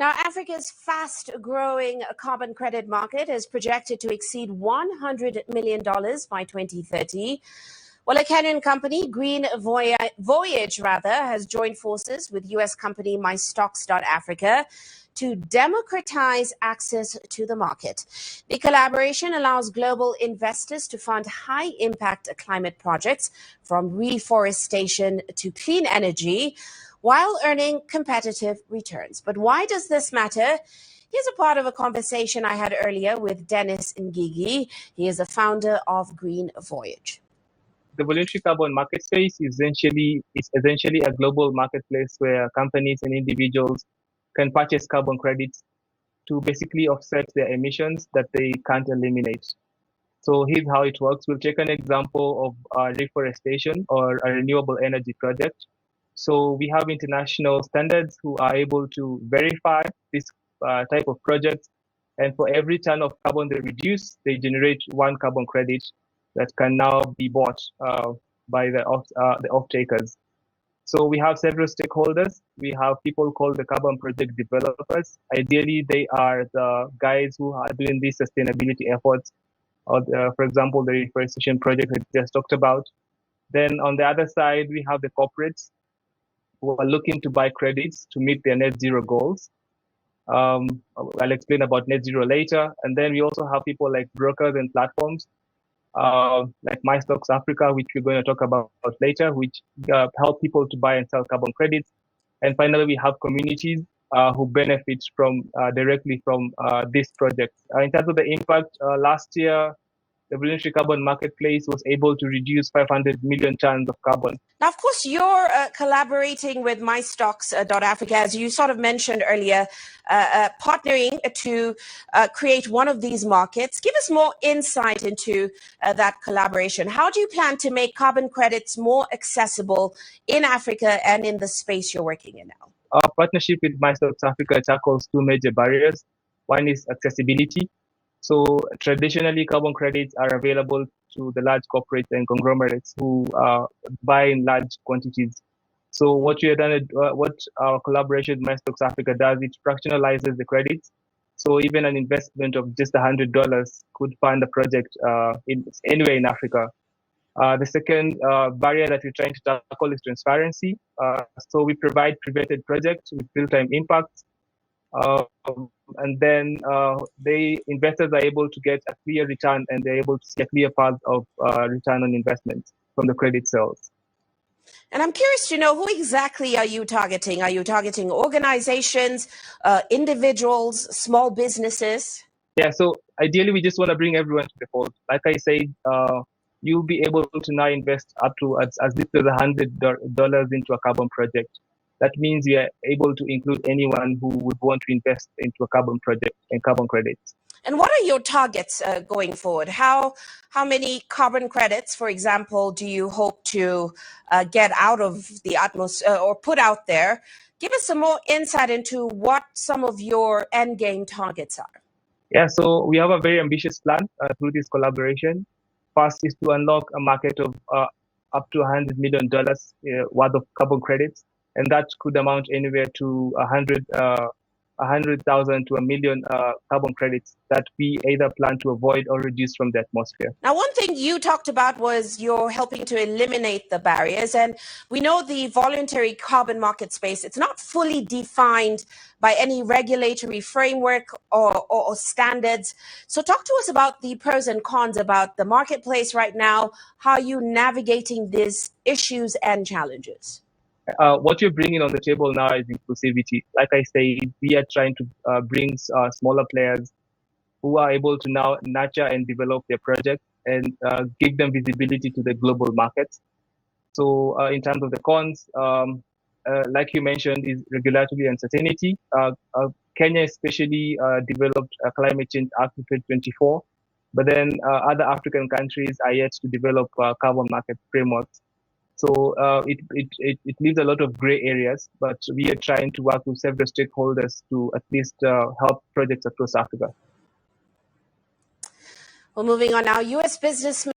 Now, Africa's fast-growing carbon credit market is projected to exceed $100 million by 2030. Well, a Kenyan company, Voyage, has joined forces with U.S. company MyStocks.Africa to democratize access to the market. The collaboration allows global investors to fund high-impact climate projects, from reforestation to clean energy, while earning competitive returns. But why does this matter? Here's a part of a conversation I had earlier with Dennis Ngigi. He is the founder of Green Voyage. The voluntary carbon market space is essentially a global marketplace where companies and individuals can purchase carbon credits to basically offset their emissions that they can't eliminate. So here's how it works. We'll take an example of reforestation or a renewable energy project. So we have international standards who are able to verify this type of projects. And for every ton of carbon they reduce, they generate one carbon credit that can now be bought by the off-takers. So we have several stakeholders. We have people called the carbon project developers. Ideally, they are the guys who are doing these sustainability efforts, or for example, the reforestation project I just talked about. Then on the other side, we have the corporates who are looking to buy credits to meet their net zero goals. I'll explain about net zero later. And then we also have people like brokers and platforms like MyStocks.Africa, which we're going to talk about later, which help people to buy and sell carbon credits. And finally, we have communities who benefit from directly from this project. In terms of the impact, last year, the voluntary carbon marketplace was able to reduce 500 million tons of carbon. Now, of course, you're collaborating with MyStocks.Africa, as you sort of mentioned earlier, partnering to create one of these markets. Give us more insight into that collaboration. How do you plan to make carbon credits more accessible in Africa and in the space you're working in now? Our partnership with MyStocks.Africa tackles two major barriers. One is accessibility. So traditionally, carbon credits are available to the large corporates and conglomerates who buy in large quantities. So what our collaboration with MyStocks.Africa does, it fractionalizes the credits. So even an investment of just $100 could fund a project anywhere in Africa. The second barrier that we're trying to tackle is transparency. So we provide prevented projects with real-time impacts. And then investors are able to get a clear return, and they're able to see a clear path of return on investment from the credit sales. And I'm curious to know, who exactly are you targeting? Are you targeting organizations, individuals, small businesses? Yeah, so ideally, we just want to bring everyone to the fold. Like I said, you'll be able to now invest up to as little as $100 into a carbon project. That means you are able to include anyone who would want to invest into a carbon project and carbon credits. And what are your targets going forward? How many carbon credits, for example, do you hope to get out of the atmosphere or put out there? Give us some more insight into what some of your end game targets are. Yeah, so we have a very ambitious plan through this collaboration. First is to unlock a market of up to $100 million worth of carbon credits. And that could amount anywhere to 100,000 to 1 million carbon credits that we either plan to avoid or reduce from the atmosphere. Now, one thing you talked about was you're helping to eliminate the barriers. And we know the voluntary carbon market space, it's not fully defined by any regulatory framework or standards. So talk to us about the pros and cons about the marketplace right now. How are you navigating these issues and challenges? What you're bringing on the table now is inclusivity. Like I say, we are trying to bring smaller players who are able to now nurture and develop their project and give them visibility to the global markets. So in terms of the cons, like you mentioned, is regulatory uncertainty. Kenya especially developed a climate change act in 2024, but then other African countries are yet to develop carbon market frameworks. So it leaves a lot of gray areas, but we are trying to work with several stakeholders to at least help projects across Africa. Well, moving on now, U.S. businessman